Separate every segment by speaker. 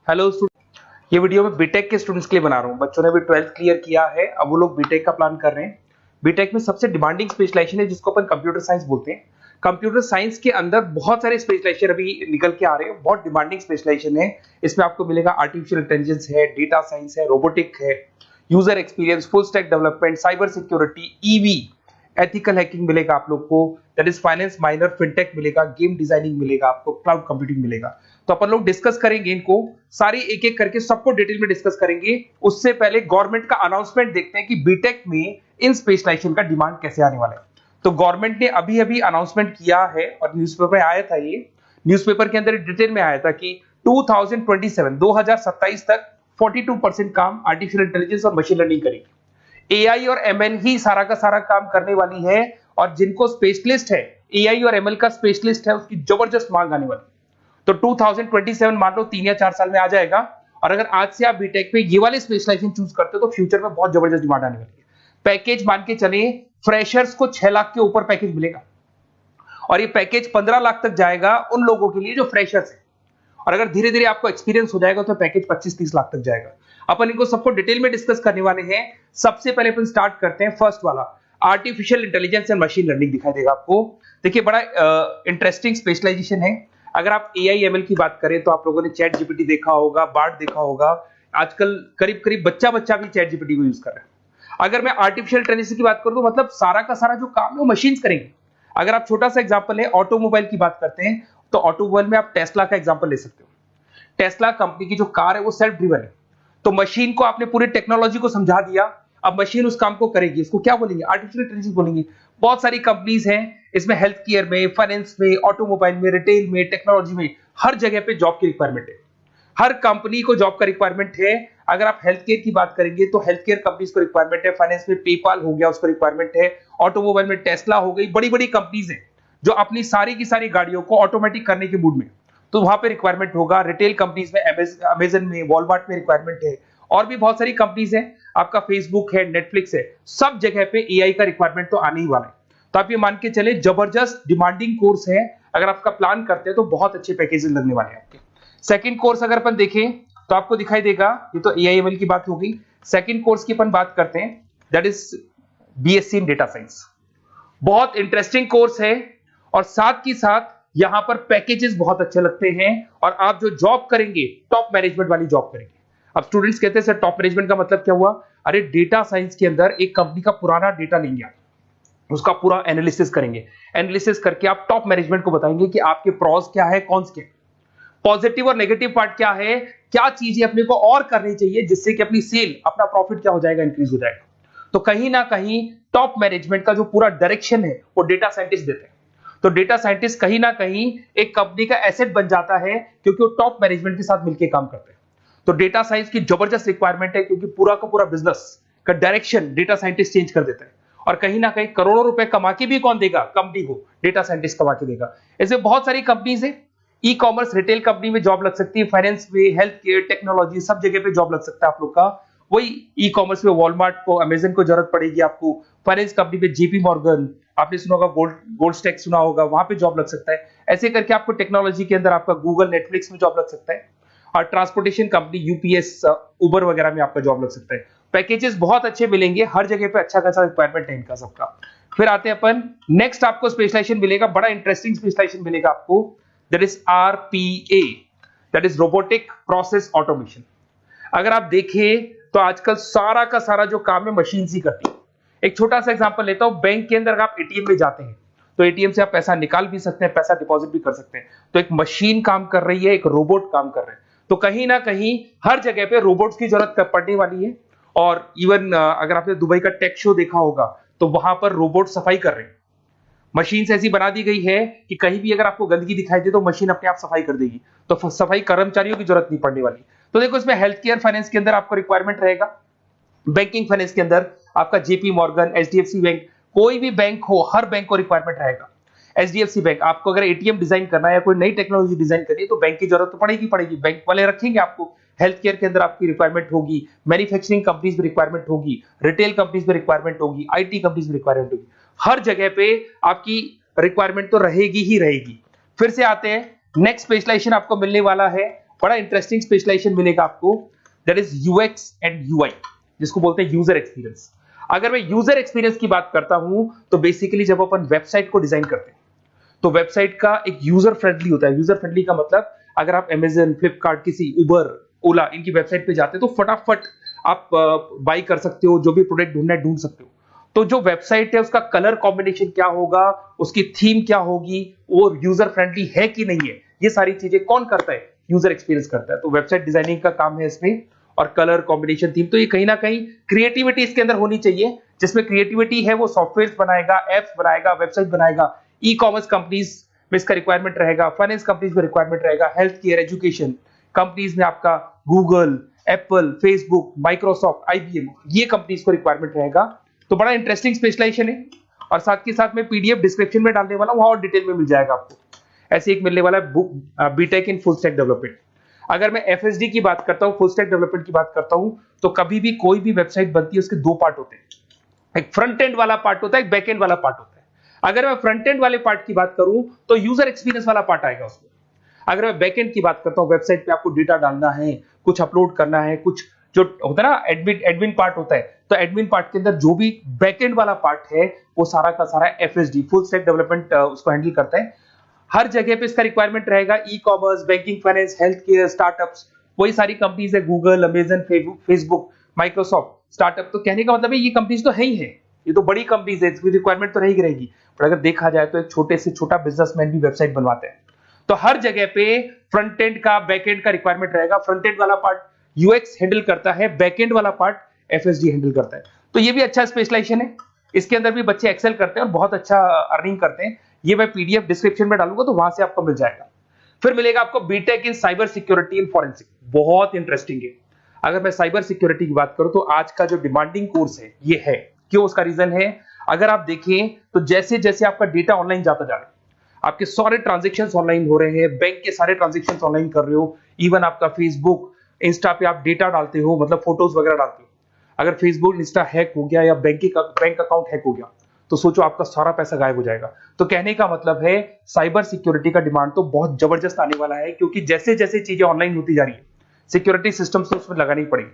Speaker 1: Hello student, ये video मैं BTech के स्टूडेंट्स के लिए बना रहा हूँ। बच्चों ने भी 12th क्लियर किया है, अब वो लोग बीटेक का प्लान कर रहे हैं। बीटेक में सबसे डिमांडिंग स्पेशलाइजेशन है जिसको अपन कंप्यूटर साइंस बोलते हैं। कंप्यूटर साइंस के अंदर बहुत सारे स्पेशलाइजेशन अभी निकल के आ रहे हैं, बहुत डिमांडिंग स्पेशलाइजेशन है। इसमें आपको मिलेगा आर्टिफिशियल इंटेलिजेंस है, डेटा साइंस है, रोबोटिक है, user experience, full stack development, cyber security, EV, ethical hacking मिलेगा आप लोग को, that is finance minor, fintech मिलेगा, गेम डिजाइनिंग मिलेगा आपको, क्लाउड कंप्यूटिंग मिलेगा। तो अपन लोग डिस्कस करेंगे इनको सारी एक एक करके, सबको डिटेल में डिस्कस करेंगे। उससे पहले गवर्नमेंट का अनाउंसमेंट देखते हैं कि बीटेक में इन स्पेशलाइजेशन का डिमांड कैसे आने वाला है। तो गवर्नमेंट ने अभी अभी अनाउंसमेंट किया है और न्यूज़पेपर में आया था, ये न्यूज़पेपर के अंदर डिटेल में आया था कि 2027 तक 42% काम आर्टिफिशियल इंटेलिजेंस और मशीन लर्निंग करेगी। एआई और एमएल ही सारा का सारा काम करने वाली है, और जिनको स्पेशलिस्ट है, एआई और एमएल का स्पेशलिस्ट है, उसकी जबरदस्त मांग आने वाली है। तो 2027 मान लो 3 या 4 साल में आ जाएगा। और अगर आज से आप बीटेक पे ये वाले स्पेशलाइजेशन चूज करते हो तो फ्यूचर में बहुत जबरदस्त डिमांड आने वाली है। पैकेज मान के चले, फ्रेशर्स को 6 लाख के ऊपर पैकेज मिलेगा, और ये पैकेज 15 लाख तक जाएगा उन लोगों के लिए जो फ्रेशर्स है। और अगर धीरे धीरे आपको एक्सपीरियंस हो जाएगा तो पैकेज 25-30 लाख तक जाएगा। अपन इनको सबको डिटेल में डिस्कस करने वाले हैं। सबसे पहले अपन स्टार्ट करते हैं फर्स्ट वाला, artificial intelligence and machine learning दिखाई देगा आपको। देखिए, बड़ा इंटरेस्टिंग स्पेशलाइजेशन है। अगर आप एआई एमएल की बात करें तो आप लोगों ने चैट जीपीटी देखा होगा, बार्ड देखा होगा। आजकल करीब करीब बच्चा भी चैट जीपीटी को यूज कर रहा है। अगर मैं आर्टिफिशियल इंटेलिजेंस की बात करूं तो मतलब सारा का सारा जो काम है वो मशीन्स करेंगे। अगर आप छोटा सा एग्जांपल है, ऑटोमोबाइल की बात करते हैं तो ऑटोमोबाइल में आप टेस्ला का एग्जांपल ले सकते हो। टेस्ला कंपनी की जो कार है वो सेल्फ ड्रिवन है। तो मशीन को आपने पूरी टेक्नोलॉजी को समझा दिया, अब मशीन उस काम को करेगी। इसको क्या बोलेंगे? आर्टिफिशियल इंटेलिजेंस बोलेंगे। बहुत सारी कंपनीज हैं इसमें, हेल्थ केयर में, फाइनेंस में, ऑटोमोबाइल में, रिटेल में, टेक्नोलॉजी में, हर जगह पे जॉब की रिक्वायरमेंट है। हर कंपनी को जॉब का रिक्वायरमेंट है। अगर आप हेल्थ केयर की बात करेंगे तो हेल्थ केयर कंपनीज को रिक्वायरमेंट है, फाइनेंस में पेपाल हो गया उसको रिक्वायरमेंट है, ऑटोमोबाइल में टेस्ला हो गई, बड़ी बड़ी कंपनीज हैं जो अपनी सारी की सारी गाड़ियों को ऑटोमेटिक करने के मूड में, तो वहां पे रिक्वायरमेंट होगा। रिटेल कंपनीज में, अमेजन में, वॉलमार्ट में रिक्वायरमेंट है, और भी बहुत सारी कंपनीज हैं, आपका फेसबुक है, नेटफ्लिक्स है, सब जगह पे एआई का रिक्वायरमेंट तो आने ही वाला है। तो आप ये मान के चले जबरदस्त डिमांडिंग कोर्स है। अगर आपका प्लान करते हैं तो बहुत अच्छे पैकेजेस लगने वाले हैं आपके। सेकंड कोर्स अगर अपन देखें तो आपको दिखाई देगा, ये तो एआईएमएल की बात हो गई। सेकंड कोर्स की अपन बात करते हैं, that is BSc in data science. बहुत इंटरेस्टिंग कोर्स है, और साथ की साथ यहां पर पैकेजेस बहुत अच्छे लगते हैं, और आप जो जॉब करेंगे टॉप मैनेजमेंट वाली जॉब करेंगे। अब स्टूडेंट्स कहते हैं सर टॉप मैनेजमेंट का मतलब क्या हुआ? अरे डेटा साइंस के अंदर एक कंपनी का पुराना डेटा लेंगे आप, उसका पूरा एनालिसिस करेंगे, एनालिसिस करके आप टॉप मैनेजमेंट को बताएंगे कि आपके प्रॉस क्या है, कॉन्स क्या है, पॉजिटिव और नेगेटिव पार्ट क्या है, क्या चीजें अपने को और करनी चाहिए जिससे कि अपनी सेल, अपना प्रॉफिट क्या हो जाएगा, इंक्रीज हो जाएगा। तो कहीं ना कहीं टॉप मैनेजमेंट का जो पूरा डायरेक्शन है वो डेटा साइंटिस्ट देते हैं। तो डेटा साइंटिस्ट कहीं ना कहीं एक कंपनी का एसेट बन जाता है, क्योंकि वो टॉप मैनेजमेंट के साथ मिलकर काम करते हैं। तो डेटा साइंस की जबरदस्त रिक्वायरमेंट है, क्योंकि पूरा का पूरा बिजनेस का डायरेक्शन डेटा साइंटिस्ट चेंज कर देता है। और कहीं ना कहीं करोड़ों रुपए कमा के भी कौन देगा? कंपनी को डेटा साइंटिस्ट कमा के देगा। ऐसे बहुत सारी कंपनीज है, ई कॉमर्स, रिटेल कंपनी में जॉब लग सकती है, फाइनेंस में, हेल्थ केयर, टेक्नोलॉजी, सब जगह पे जॉब लग सकता है आप लोग का। वही ई कॉमर्स में वॉलमार्ट को, अमेजन को जरूरत पड़ेगी आपको। फाइनेंस कंपनी में जेपी मॉर्गन, आपने सुना होगा, गोल्ड स्टैक सुना होगा, वहां पे जॉब लग सकता है। ऐसे करके आपको टेक्नोलॉजी के अंदर आपका गूगल, नेटफ्लिक्स में जॉब लग सकता है। और ट्रांसपोर्टेशन कंपनी, यूपीएस, उबर वगैरह में आपका जॉब लग सकता है। पैकेजेस बहुत अच्छे मिलेंगे, हर जगह पे अच्छा खासा रिक्वायरमेंट है इनका सबका। फिर आते हैं अपन नेक्स्ट, आपको स्पेशलाइजेशन मिलेगा, बड़ा इंटरेस्टिंग स्पेशलाइजेशन मिलेगा आपको, that is RPA, that is robotic process automation. अगर आप देखें तो आजकल सारा का सारा जो काम है मशीन ही करती है। एक छोटा सा एग्जांपल लेता हूं, बैंक के अंदर अगर आप एटीएम में जाते हैं तो एटीएम से आप पैसा निकाल भी सकते हैं, पैसा डिपॉजिट भी कर सकते हैं। तो एक मशीन काम कर रही है, एक रोबोट काम कर रहे हैं। तो कहीं ना कहीं हर जगह पे रोबोट्स की जरूरत पड़ने वाली है। और इवन अगर आपने दुबई का टेक शो देखा होगा तो वहां पर रोबोट सफाई कर रहे हैं। मशीन ऐसी बना दी गई है कि कहीं भी अगर आपको गंदगी दिखाई दे तो मशीन अपने आप सफाई कर देगी, तो सफाई कर्मचारियों की जरूरत नहीं पड़ने वाली। तो देखो, इसमें हेल्थ केयर, फाइनेंस के अंदर आपको रिक्वायरमेंट रहेगा, बैंकिंग फाइनेंस के अंदर आपका जेपी मॉर्गन, एचडीएफसी बैंक, कोई भी बैंक हो, हर बैंक को रिक्वायरमेंट रहेगा। एचडीएफसी बैंक, आपको अगर एटीएम डिजाइन करना है या कोई नई टेक्नोलॉजी डिजाइन करनी है तो बैंक की जरूरत तो पड़ेगी, बैंक वाले रखेंगे आपको। हेल्थ केयर के अंदर आपकी रिक्वायरमेंट होगी, मैन्युफैक्चरिंग कंपनीज में रिक्वायरमेंट होगी, रिटेल कंपनीज में रिक्वायरमेंट होगी, आईटी कंपनीज में रिक्वायरमेंट होगी। हर जगह पे आपकी रिक्वायरमेंट तो रहेगी ही रहेगी। फिर से आते हैं, नेक्स्ट स्पेशलाइजेशन आपको मिलने वाला है बड़ा इंटरेस्टिंग स्पेशलाइजेशन मिलेगा आपको, that is UX and UI, जिसको बोलते हैं यूजर एक्सपीरियंस। अगर मैं यूजर एक्सपीरियंस की बात करता हूं तो बेसिकली जब अपन वेबसाइट को डिजाइन करते हैं तो वेबसाइट का एक यूजर फ्रेंडली होता है। यूजर फ्रेंडली का मतलब अगर आप अमेजन, फ्लिपकार्ट, किसी उबर, ओला इनकी वेबसाइट पे जाते हैं तो फटाफट आप बाई कर सकते हो, जो भी प्रोडक्ट ढूंढना है ढूंढ सकते हो। तो जो वेबसाइट है उसका कलर कॉम्बिनेशन क्या होगा, उसकी थीम क्या होगी, वो यूजर फ्रेंडली है कि नहीं है, ये सारी चीजें कौन करता है, यूजर एक्सपीरियंस करता है। तो वेबसाइट डिजाइनिंग का काम है इसमें, और कलर कॉम्बिनेशन, थीम, तो ये कहीं ना कहीं क्रिएटिविटी इसके अंदर होनी चाहिए। जिसमें क्रिएटिविटी है वो सॉफ्टवेयर बनाएगा, एप्स बनाएगा, वेबसाइट बनाएगा। ई कॉमर्स कंपनीज में इसका रिक्वायरमेंट रहेगा, फाइनेंस कंपनीज में रिक्वायरमेंट रहेगा, हेल्थ केयर, एजुकेशन कंपनीज में आपका Google, Apple, Facebook, Microsoft, IBM, ये कंपनीज को रिक्वायरमेंट रहेगा। तो बड़ा इंटरेस्टिंग स्पेशलाइजेशन है, और साथ के साथ में पीडीएफ डिस्क्रिप्शन में डालने वाला हूं, वहां और डिटेल में मिल जाएगा आपको। ऐसे एक मिलने वाला है book, BTech in full stack development. अगर मैं एफएसडी की बात करता हूं, फुल स्टैक डेवलपमेंट की बात करता हूं, तो कभी भी कोई भी वेबसाइट बनती है उसके दो पार्ट होते हैं, एक फ्रंट एंड वाला पार्ट होता है, एक बैक एंड वाला पार्ट होता है। अगर मैं फ्रंट एंड वाले पार्ट की बात करूं तो यूजर एक्सपीरियंस वाला पार्ट आएगा उसमें। अगर मैं बैक एंड की बात करता हूं, वेबसाइट पे आपको डेटा डालना है, कुछ अपलोड करना है, कुछ जो होता है ना एडमिन पार्ट होता है, तो एडमिन पार्ट के अंदर जो भी बैक एंड वाला पार्ट है वो सारा का सारा एफएसडी, फुल स्टैक डेवलपमेंट, उसको हैंडल करता है। हर जगह पे इसका रिक्वायरमेंट रहेगा। E commerce, banking, finance, health care, startups, वही सारी कंपनीज है, Google, Amazon, Facebook, Microsoft, startup. तो कहने का मतलब है ये कंपनीज तो है ही है, ये तो बड़ी कंपनीज है, इसकी रिक्वायरमेंट तो रहेगी रहेगी। पर अगर देखा जाए तो एक छोटे से छोटा बिजनेसमैन भी वेबसाइट बनवाते हैं। तो हर जगह पे फ्रंट एंड का, बैक एंड का रिक्वायरमेंट रहेगा। फ्रंट एंड वाला पार्ट यूएक्स हैंडल करता है, बैक एंड वाला पार्ट एफएसडी हैंडल करता है। तो ये भी अच्छा स्पेशलाइजेशन है, इसके अंदर भी बच्चे एक्सेल करते हैं और बहुत अच्छा अर्निंग करते हैं। ये मैं पीडीएफ डिस्क्रिप्शन में डालूंगा तो वहां से आपको मिल जाएगा। फिर मिलेगा आपको BTech in cyber security and forensic, बहुत इंटरेस्टिंग है। अगर मैं साइबर सिक्योरिटी की बात करूं तो आज का जो डिमांडिंग कोर्स है ये है। क्यों? उसका रीजन है, अगर आप देखें तो जैसे जैसे आपका डेटा ऑनलाइन जाता जा रहा है, आपके सारे ट्रांजेक्शंस ऑनलाइन हो रहे हैं, बैंक के सारे ट्रांजेक्शंस ऑनलाइन कर रहे हो, इवन आपका फेसबुक, इंस्टा पे आप डेटा डालते हो, मतलब फोटोज वगैरह डालते हो। अगर फेसबुक, इंस्टा हैक हो गया या बैंक अकाउंट हैक हो गया तो सोचो आपका सारा पैसा गायब हो जाएगा। तो कहने का मतलब है साइबर सिक्योरिटी का डिमांड तो बहुत जबरदस्त आने वाला है, क्योंकि जैसे जैसे चीजें ऑनलाइन होती जा रही है सिक्योरिटी सिस्टम्स तो उसमें लगानी पड़ेगी।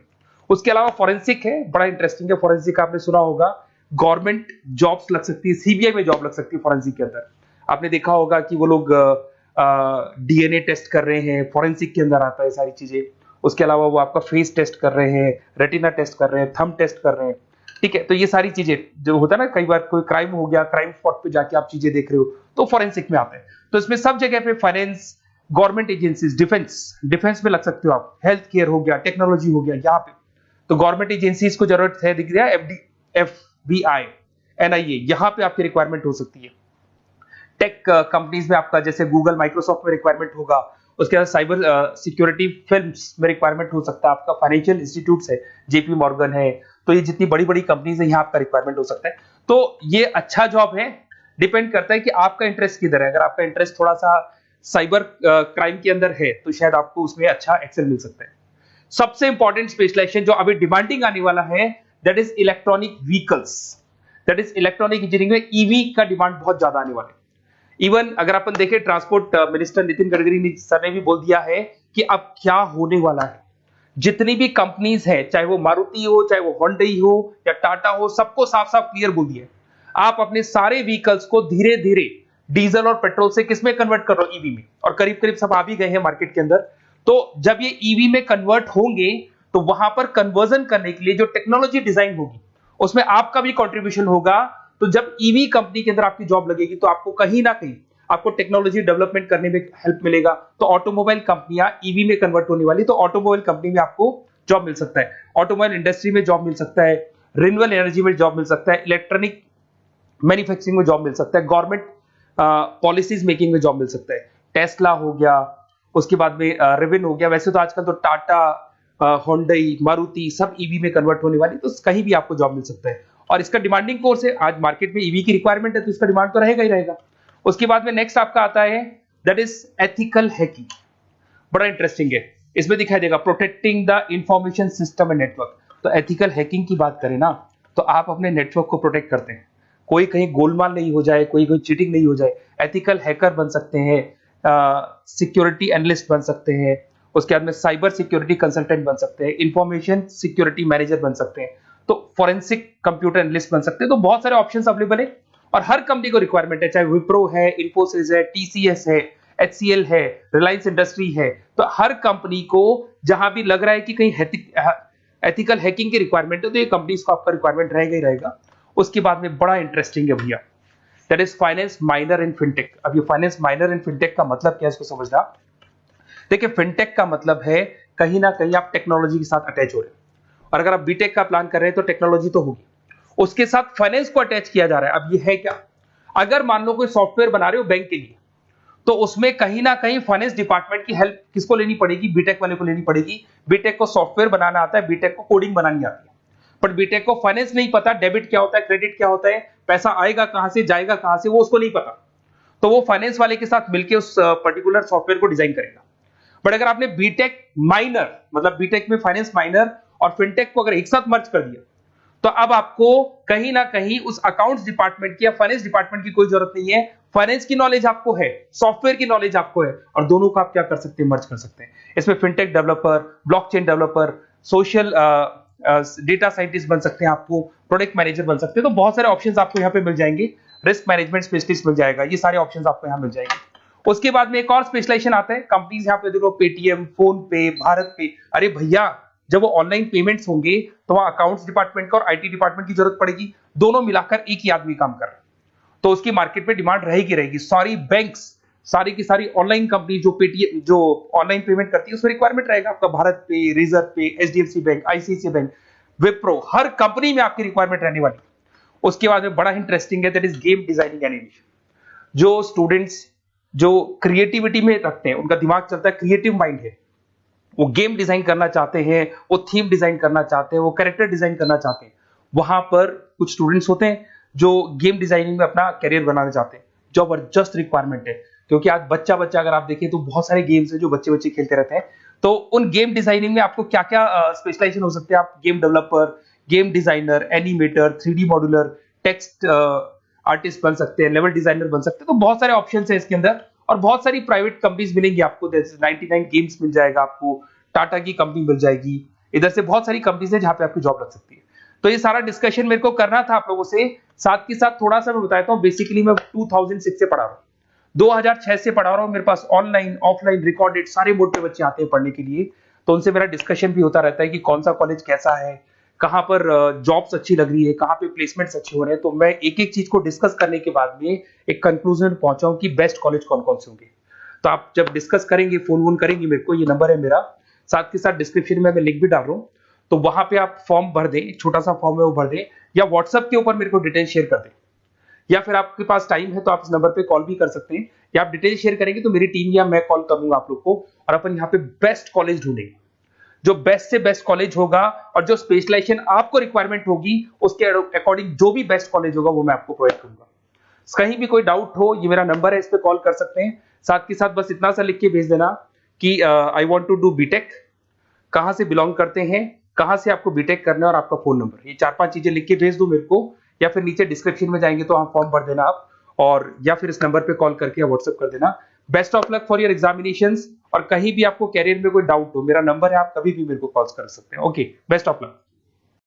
Speaker 1: उसके अलावा फॉरेंसिक है, बड़ा इंटरेस्टिंग है। फॉरेंसिक आपने सुना होगा, गवर्नमेंट जॉब्स लग सकती है, सीबीआई में जॉब लग सकती है फॉरेंसिक के अंदर। आपने देखा होगा कि वो लोग डीएनए टेस्ट कर रहे हैं, फॉरेंसिक के अंदर आता है सारी चीजें। उसके अलावा वो आपका फेस टेस्ट कर रहे हैं, रेटिना टेस्ट कर रहे हैं, थंब टेस्ट कर रहे हैं, ठीक है। तो ये सारी चीजें जो होता है ना, कई बार कोई क्राइम हो गया, क्राइम स्पॉट पे जाके आप चीजें देख रहे हो तो फॉरेंसिक में आते हैं। तो इसमें सब जगह पे फाइनेंस, गवर्नमेंट एजेंसीज, डिफेंस में लग सकते हो आप, हेल्थ केयर हो गया, टेक्नोलॉजी हो गया, यहाँ पे तो गवर्नमेंट एजेंसीज को जरूरत है, दिख रहा है, एफबीआई, एनआईए, यहाँ पे आपकी रिक्वायरमेंट हो सकती है। टेक कंपनीज में आपका जैसे गूगल, माइक्रोसॉफ्ट में रिक्वायरमेंट होगा। उसके बाद साइबर सिक्योरिटी फिल्म्स में रिक्वायरमेंट हो सकता है आपका, फाइनेंशियल इंस्टीट्यूट्स है, जेपी मॉर्गन है, तो ये जितनी बड़ी बड़ी कंपनीज है यहाँ आपका रिक्वायरमेंट हो सकता है। तो ये अच्छा जॉब है, डिपेंड करता है कि आपका इंटरेस्ट किधर है। अगर आपका इंटरेस्ट थोड़ा सा साइबर क्राइम के अंदर है तो शायद आपको उसमें अच्छा एक्सेल मिल सकता है। सबसे इंपॉर्टेंट स्पेशलाइजेशन जो अभी डिमांडिंग आने वाला है, that is electronic vehicles, that is electronic engineering में ईवी का डिमांड बहुत ज्यादा आने वाला है। इवन अगर अपन देखें, transport minister Nitin Gadkari sir ने भी बोल दिया है कि अब क्या होने वाला है, जितनी भी कंपनीज है, चाहे वो मारुति हो, चाहे वो होंडई हो या टाटा हो, सबको साफ साफ क्लियर बोल दिया, आप अपने सारे व्हीकल्स को धीरे धीरे डीजल और पेट्रोल से किसमें कन्वर्ट कर रहे हो, ईवी में। और करीब करीब सब आ भी गए हैं मार्केट के अंदर। तो जब ये ईवी में कन्वर्ट होंगे तो वहां पर कन्वर्जन करने के लिए जो टेक्नोलॉजी डिजाइन होगी उसमें आपका भी कंट्रीब्यूशन होगा। तो जब ईवी कंपनी के अंदर आपकी जॉब लगेगी तो आपको कहीं ना कहीं आपको टेक्नोलॉजी डेवलपमेंट करने में हेल्प मिलेगा। तो ऑटोमोबाइल कंपनियां ईवी में कन्वर्ट होने वाली, तो ऑटोमोबाइल कंपनी में आपको जॉब मिल सकता है, ऑटोमोबाइल इंडस्ट्री में जॉब मिल सकता है, रिन्यूएबल एनर्जी में जॉब मिल सकता है, इलेक्ट्रॉनिक मैन्युफैक्चरिंग में जॉब मिल सकता है, गवर्नमेंट पॉलिसीज मेकिंग में जॉब मिल सकता है, टेस्ला हो गया, उसके बाद में रिविन हो गया। वैसे तो आजकल तो टाटा, होंडई, मारुति सब ईवी में कन्वर्ट होने वाली, तो कहीं भी आपको जॉब मिल सकता है। और इसका डिमांडिंग कोर्स है, आज मार्केट में ईवी की रिक्वायरमेंट है तो इसका डिमांड तो रहेगा ही रहेगा। उसके बाद में नेक्स्ट आपका आता है दैट इज एथिकल हैकिंग, बड़ा इंटरेस्टिंग है। इसमें दिखाई देगा protecting the information system and network. तो एथिकल हैकिंग की बात करें ना, तो आप अपने नेटवर्क को प्रोटेक्ट करते हैं, कोई कहीं गोलमाल नहीं हो जाए, कोई चीटिंग नहीं हो जाए। एथिकल हैकर बन सकते हैं, सिक्योरिटी एनालिस्ट बन सकते हैं, उसके बाद में साइबर सिक्योरिटी कंसल्टेंट बन सकते हैं, इंफॉर्मेशन सिक्योरिटी मैनेजर बन सकते हैं, तो फोरेंसिक कंप्यूटर एनालिस्ट बन सकते हैं। तो बहुत सारे ऑप्शंस अवेलेबल है और हर कंपनी को रिक्वायरमेंट है, चाहे विप्रो है, इन्फोसिस है, टीसीएस है, एचसीएल है, रिलायंस इंडस्ट्री है। तो हर कंपनी को जहां भी लग रहा है कि कहीं एथिकल हैकिंग की रिक्वायरमेंट है तो ये कंपनीज को आपका रिक्वायरमेंट रहेगा ही रहेगा। उसके बाद में बड़ा इंटरेस्टिंग है भैया, that is finance minor in fintech. अब ये फाइनेंस माइनर इन फिनटेक का मतलब क्या है इसको समझना। देखिए फिनटेक का मतलब है कहीं ना कहीं आप टेक्नोलॉजी के साथ अटैच हो रहे हैं, और अगर आप बीटेक का प्लान कर रहे हैं तो टेक्नोलॉजी तो होगी, उसके साथ फाइनेंस को अटैच किया जा रहा है। अब ये है क्या, अगर मान लो कोई सॉफ्टवेयर बना रहे हो बैंक के लिए, तो उसमें कहीं ना कहीं फाइनेंस डिपार्टमेंट की हेल्प किसको लेनी पड़ेगी, बीटेक वाले को लेनी पड़ेगी। बीटेक को सॉफ्टवेयर बनाना आता है, बीटेक को कोडिंग बनानी आती है, बट बीटेक को फाइनेंस नहीं पता, डेबिट क्या होता है, क्रेडिट क्या होता है, पैसा आएगा कहां से, जाएगा कहां से, वो उसको नहीं पता। तो वो फाइनेंस वाले के साथ मिलकर उस पर्टिकुलर सॉफ्टवेयर को डिजाइन करेगा। बट अगर आपने बीटेक माइनर, मतलब बीटेक में फाइनेंस माइनर और फिनटेक को अगर एक साथ मर्ज कर दिया, तो अब आपको कहीं ना कहीं उस अकाउंट्स डिपार्टमेंट की या फाइनेंस डिपार्टमेंट की कोई जरूरत नहीं है। फाइनेंस की नॉलेज आपको है, सॉफ्टवेयर की नॉलेज आपको है, और दोनों को आप क्या कर सकते हैं, मर्ज कर सकते हैं। इसमें fintech developer, blockchain developer, social data scientist बन सकते हैं, आपको प्रोडक्ट मैनेजर बन सकते हैं। तो बहुत सारे ऑप्शंस आपको यहाँ पे मिल जाएंगे, रिस्क मैनेजमेंट स्पेशलिस्ट मिल जाएगा, ये सारे ऑप्शंस आपको यहाँ मिल जाएंगे। उसके बाद में एक और स्पेशलाइजेशन आता है, कंपनीज यहाँ पे देखो पेटीएम, फोन पे, भारत पे। अरे भैया जब वो ऑनलाइन पेमेंट्स होंगे तो वहां अकाउंट्स डिपार्टमेंट का और आईटी डिपार्टमेंट की जरूरत पड़ेगी, दोनों मिलाकर एक ही आदमी काम कर रहा है, तो उसकी मार्केट में डिमांड रहेगी रहेगी। सारी बैंक्स, सारी की सारी ऑनलाइन कंपनी जो पेटीएम, जो ऑनलाइन पेमेंट करती है, उसमें रिक्वायरमेंट रहेगा आपका भारत पे, Razorpay, HDFC bank, ICICI bank, Wipro, हर कंपनी में आपकी रिक्वायरमेंट रहने वाली। उसके बाद में बड़ा इंटरेस्टिंग है, that is game designing animation. जो स्टूडेंट्स जो क्रिएटिविटी में रखते हैं, उनका दिमाग चलता है, क्रिएटिव माइंड है, वो गेम डिजाइन करना चाहते हैं, वो थीम डिजाइन करना चाहते हैं, वो कैरेक्टर डिजाइन करना चाहते हैं, वहां पर कुछ स्टूडेंट्स होते हैं जो गेम डिजाइनिंग में अपना करियर बनाना चाहते हैं। जबरदस्त रिक्वायरमेंट है, क्योंकि आज बच्चा बच्चा अगर आप देखें तो बहुत सारे गेम्स हैं जो बच्चे बच्चे खेलते रहते हैं। तो उन गेम डिजाइनिंग में आपको क्या क्या स्पेशलाइजेशन हो सकते हैं, आप game developer, game designer, animator, 3D modular, text artist बन सकते हैं, लेवल डिजाइनर बन सकते हैं। तो बहुत सारे ऑप्शंस हैं इसके अंदर, और बहुत सारी प्राइवेट कंपनीज मिलेंगी आपको, जैसे 99 गेम्स मिल जाएगा आपको, टाटा की कंपनी मिल जाएगी, इधर से बहुत सारी कंपनीज है जहां पे आपकी जॉब लग सकती है। तो ये सारा डिस्कशन मेरे को करना था आप लोगों से, साथ के साथ थोड़ा सा मैं बताता हूँ। बेसिकली मैं 2006 से पढ़ा रहा हूँ, 2006 से पढ़ा रहा हूँ। मेरे पास ऑनलाइन ऑफलाइन रिकॉर्डेड सारे मोड पे बच्चे आते हैं पढ़ने के लिए, तो उनसे मेरा डिस्कशन भी होता रहता है कि कौन सा कॉलेज कैसा है, कहाँ पर जॉब्स अच्छी लग रही है, कहाँ पे प्लेसमेंट्स अच्छे हो रहे हैं। तो मैं एक एक चीज को डिस्कस करने के बाद में एक कंक्लूजन पहुंचा हूं कि बेस्ट कॉलेज कौन कौन से होंगे। तो आप जब डिस्कस करेंगे, फोन वोन करेंगे मेरे को, ये नंबर है मेरा, साथ के साथ डिस्क्रिप्शन में मैं लिंक भी डाल रहा हूँ, तो वहां पे आप फॉर्म भर दें, एक छोटा सा फॉर्म है वो भर दें, या व्हाट्सएप के ऊपर मेरे को डिटेल शेयर कर दें, या फिर आपके पास टाइम है तो आप इस नंबर पे कॉल भी कर सकते हैं, या आप डिटेल शेयर करेंगे तो मेरी टीम या मैं कॉल करूंगा आप लोग को, और अपन यहाँ पे बेस्ट कॉलेज ढूंढेंगे। जो बेस्ट से बेस्ट कॉलेज होगा और जो स्पेशलाइजेशन आपको रिक्वायरमेंट होगी उसके अकॉर्डिंग जो भी बेस्ट कॉलेज होगा वो मैं आपको प्रोवाइड करूंगा। कहीं भी कोई डाउट हो, ये मेरा नंबर है, इस पे कॉल कर सकते हैं। साथ के साथ बस इतना सा लिख के भेज देना कि I want to do BTech, कहां से बिलोंग करते हैं, कहां से आपको बीटेक करना है, और आपका फोन नंबर, ये 4-5 चीजें लिख के भेज दो मेरे को, या फिर नीचे डिस्क्रिप्शन में जाएंगे तो फॉर्म भर देना आप, और या फिर इस नंबर पे कॉल करके व्हाट्सएप कर देना। Best of luck for your examinations, और कहीं भी आपको कैरियर में कोई डाउट हो, मेरा नंबर है, आप कभी भी मेरे को कॉल कर सकते हैं। Okay, best of luck.